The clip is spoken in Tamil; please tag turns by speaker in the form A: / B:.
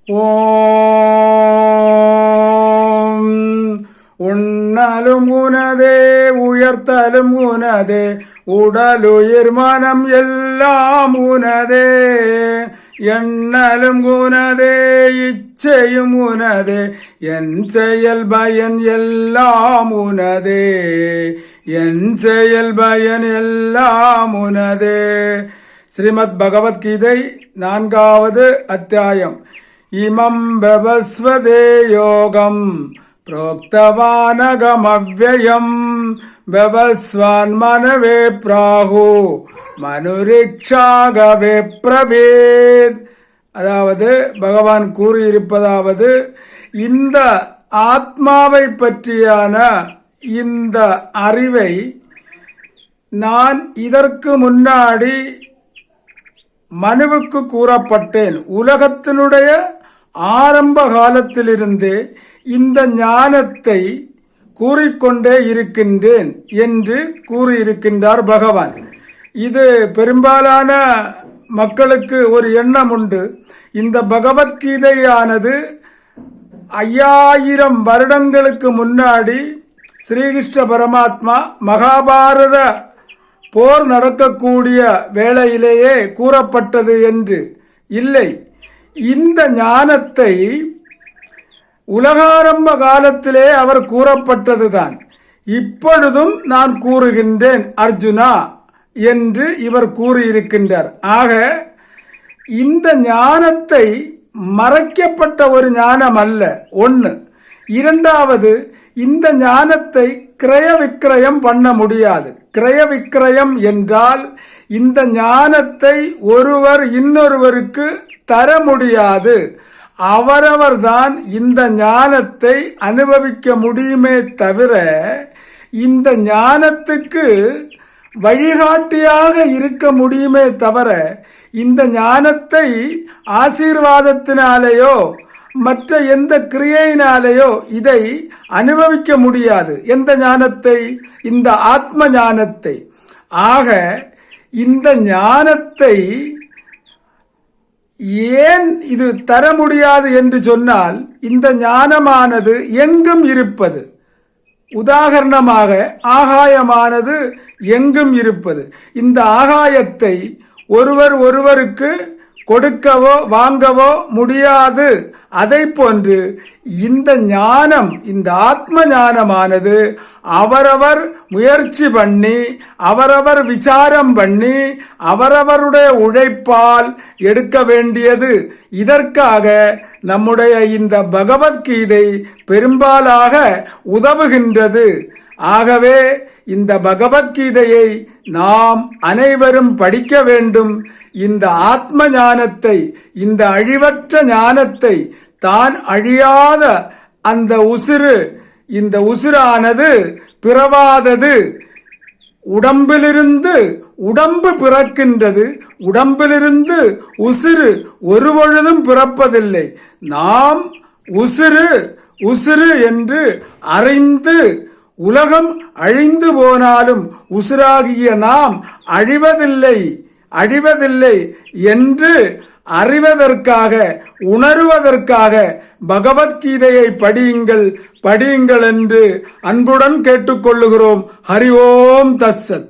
A: ஓம் உண்ணலும் உனதே உயர்த்தலும் உனதே உடலுயிர் மனம் எல்லாம் உனதே எண்ணலும் உனதே இச்சையும் உனதே என் செயல் பயன் எல்லாம் உனதே என் செயல் பயன் எல்லாம் உனதே. ஸ்ரீமத் பகவத்கீதை 4வது அத்தியாயம். இமம் பவஸ்வதே யோகம் प्रोक्तवानगमव्ययम् व्यवस्वान् मनवे प्राहु மனுரிக்ஷாகவே பிரவேத். அதாவது பகவான் கூறியிருப்பதாவது, இந்த ஆத்மாவை பற்றியான இந்த அறிவை நான் இதற்கு முன்னாடி மனுவுக்கு கூறப்பட்டேன். உலகத்தினுடைய ஆரம்ப காலத்திலிருந்தே இந்த ஞானத்தை கூறிக்கொண்டே இருக்கின்றேன் என்று கூறியிருக்கின்றார் பகவான். இது பெரும்பாலான மக்களுக்கு ஒரு எண்ணம் உண்டு. இந்த பகவத்கீதையானது 5000 வருடங்களுக்கு முன்னாடி ஸ்ரீகிருஷ்ண பரமாத்மா மகாபாரத போர் நடக்கக்கூடிய வேளையிலேயே கூறப்பட்டது என்று. இல்லை, இந்த ஞானத்தை உலகாரம்ப காலத்திலே அவர் கூறப்பட்டதுதான். இப்பொழுதும் நான் கூறுகின்றேன் அர்ஜுனா என்று இவர் கூறியிருக்கின்றார். ஆக இந்த ஞானத்தை மறைக்கப்பட்ட ஒரு ஞானம் அல்ல, ஒன்று. இரண்டாவது, இந்த ஞானத்தை கிரய விக்கிரயம் பண்ண முடியாது. கிரய விக்கிரயம் என்றால் இந்த ஞானத்தை ஒருவர் இன்னொருவருக்கு தர முடியாது. அவரவர்தான் இந்த ஞானத்தை அனுபவிக்க முடியுமே தவிர இந்த ஞானத்துக்கு வழிகாட்டியாக இருக்க முடியுமே தவிர இந்த ஞானத்தை ஆசீர்வாதத்தினாலேயோ மற்ற எந்த கிரியையினாலேயோ இதை அனுபவிக்க முடியாது. எந்த ஞானத்தை? இந்த ஆத்ம ஞானத்தை. ஆக இந்த ஞானத்தை ஏன் இது தர முடியாது என்று சொன்னால், இந்த ஞானமானது எங்கும் இருப்பது. உதாரணமாக ஆகாயமானது எங்கும் இருப்பது. இந்த ஆகாயத்தை ஒருவர் ஒருவருக்கு கொடுக்கவோ வாங்கவோ முடியாது. அதை போன்று இந்த ஞானம், இந்த ஆத்ம ஞானமானது அவரவர் முயற்சி பண்ணி, அவரவர் விசாரம் பண்ணி, அவரவருடைய உழைப்பால் எடுக்க வேண்டியது. இதற்காக நம்முடைய இந்த பகவத்கீதை பெரும்பாலாக உதவுகின்றது. ஆகவே இந்த பகவத்கீதையை நாம் அனைவரும் படிக்க வேண்டும். இந்த ஆத்ம ஞானத்தை, இந்த அழிவற்ற ஞானத்தை, தான் அழியாத அந்த உசிறு, இந்த உசிரானது பிறவாதது. உடம்பிலிருந்து உடம்பு பிறக்கின்றது, உடம்பிலிருந்து உசிறு ஒருபொழுதும் பிறப்பதில்லை. நாம் உசிறு உசிறு என்று அறிந்து, உலகம் அழிந்து போனாலும் உசிராகிய நாம் அழிவதில்லை அழிவதில்லை என்று அறிவதற்காக, உணர்வதற்காக பகவத்கீதையை படியுங்கள் படியுங்கள் என்று அன்புடன் கேட்டுக்கொள்ளுகிறோம். ஹரி ஓம் தத்சத்.